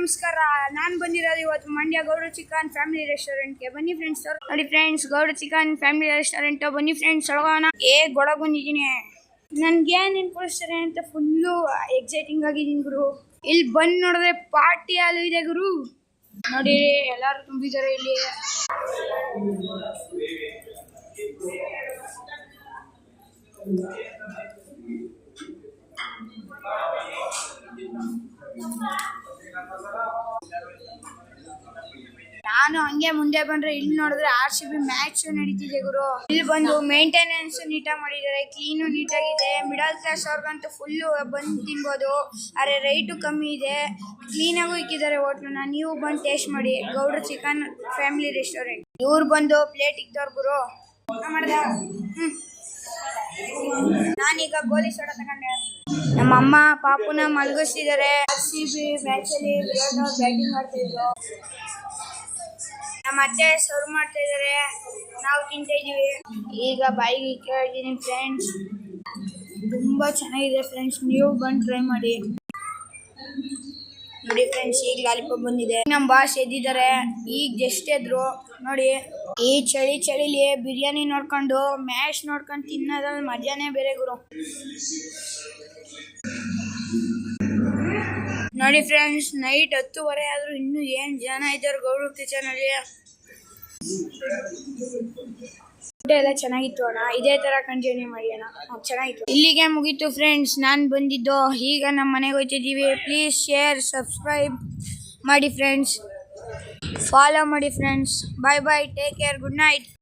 ನಮಸ್ಕಾರ. ನಾನು ಬಂದಿರೋದು ಇವತ್ತು ಮಂಡ್ಯ ಗೌಡ ಚಿಕನ್ ಫ್ಯಾಮಿಲಿ ರೆಸ್ಟೋರೆಂಟ್ಗೆ. ಬನ್ನಿ ಫ್ರೆಂಡ್ಸ್, ನೋಡಿ friends, Gowda chicken family restaurant. ಬನ್ನಿ ಫ್ರೆಂಡ್ಸ್, ಒಳಗೋಣ. ಗೊಳಗ್ ಬಂದಿದ್ದೀನಿ. ನನ್ಗೇನು ಇನ್ಕೊಳಿಸ್ತಾರೆ ಅಂತ ಫುಲ್ಲು ಎಕ್ಸೈಟಿಂಗ್ ಆಗಿದ್ದೀನಿ ಗುರು. ಇಲ್ಲಿ ಬಂದು ನೋಡಿದ್ರೆ ಪಾರ್ಟಿ ಹಾಲು ಇದೆ ಗುರು. ನೋಡಿ ಎಲ್ಲರೂ ತುಂಬಿದ್ದಾರೆ ಇಲ್ಲಿ. ನಾನು ಹಂಗೆ ಮುಂದೆ ಬಂದ್ರೆ ಇಲ್ಲಿ ನೋಡಿದ್ರೆ RCB ಮ್ಯಾಚ್ ನಡೀತಿದೆ ಗುರು. ಇಲ್ಲಿ ಬಂದು ಮೇಂಟೆನೆನ್ಸ್ ನೀಟಾಗಿ ಮಾಡಿದ್ದಾರೆ, ಕ್ಲೀನು ನೀಟಾಗಿದೆ. ಮಿಡಲ್ ಕ್ಲಾಸ್ ಅವ್ರಿಗಂತೂ ಫುಲ್ಲು ಬಂದು ತಿನ್ಬೋದು, ಆದರೆ ರೈಟು ಕಮ್ಮಿ ಇದೆ. ಕ್ಲೀನಾಗೂ ಇಕ್ಕಿದ್ದಾರೆ ಹೋಟ್ಲನ್ನ. ನೀವು ಬಂದು ಟೇಸ್ಟ್ ಮಾಡಿ, ಗೌಡ್ರ ಚಿಕನ್ ಫ್ಯಾಮಿಲಿ ರೆಸ್ಟೋರೆಂಟ್. ಇವ್ರು ಬಂದು ಪ್ಲೇಟ್ ಇಕ್ತವ್ರು ಗುರು. ಮಾಡ್ದ ನಾನೀಗ ಗೋಲಿ ಸೋಡ ತಗೊಂಡೆ. ನಮ್ಮಮ್ಮ ಪಾಪುನ ಮಲಗಿಸ್ತಿದ್ದಾರೆ. RCB ಮ್ಯಾಚಲ್ಲಿ ವಿರಾಟ್ ಅವ್ರು ಬ್ಯಾಟಿಂಗ್ ಮಾಡ್ತಾ ಇದ್ರು. ನಮ್ಮ ಅತ್ತೆ ಸರ್ವ್ ಮಾಡ್ತಾ ಇದ್ದಾರೆ, ನಾವು ತಿಂತಾ ಇದೀವಿ. ಈಗ ಬಾಯಿಗೆ ಇಕ್ಕಿದ್ದೀನಿ ಫ್ರೆಂಡ್ಸ್. ತುಂಬಾ ಚೆನ್ನಾಗಿದೆ ಫ್ರೆಂಡ್ಸ್, ನೀವು ಬಂದು ಟ್ರೈ ಮಾಡಿ. ನೋಡಿ ಫ್ರೆಂಡ್ಸ್, ಈಗ ಲಾಲಿಪಾಪ್ ಬಂದಿದೆ. ನಮ್ಮ ಬಾಸ್ ಎದ್ದಿದ್ದಾರೆ, ಈಗ ಜಸ್ಟ್ ಎದ್ರು. ನೋಡಿ, ಈ ಚಳಿಲಿ ಬಿರಿಯಾನಿ ನೋಡ್ಕೊಂಡು ಮ್ಯಾಶ್ ನೋಡ್ಕೊಂಡು ತಿನ್ನೋದ್ರಲ್ಲಿ ಮಜಾನೇ ಬೇರೆ ಗುರು. ನೋಡಿ ಫ್ರೆಂಡ್ಸ್, ನೈಟ್ 10:30 ಆದ್ರೂ ಇನ್ನೂ ಏನು ಜನ ಇದ್ದಾರೆ ಗೌಡ್ರ ಕಿಚನಲ್ಲಿ. ಊಟ ಎಲ್ಲ ಚೆನ್ನಾಗಿತ್ತು ಅಣ್ಣ, ಇದೇ ಥರ ಕಂಟಿನ್ಯೂ ಮಾಡಿ ಅಣ್ಣ, ಚೆನ್ನಾಗಿತ್ತು. ಇಲ್ಲಿಗೆ ಮುಗೀತು ಫ್ರೆಂಡ್ಸ್ ನಾನು ಬಂದಿದ್ದು. ಈಗ ನಮ್ಮ ಮನೆಗೆ ಹೋಗ್ತಿದ್ದೀವಿ. ಪ್ಲೀಸ್ ಶೇರ್, ಸಬ್ಸ್ಕ್ರೈಬ್ ಮಾಡಿ ಫ್ರೆಂಡ್ಸ್, ಫಾಲೋ ಮಾಡಿ ಫ್ರೆಂಡ್ಸ್. ಬಾಯ್ ಬಾಯ್, ಟೇಕ್ ಕೇರ್, ಗುಡ್ ನೈಟ್.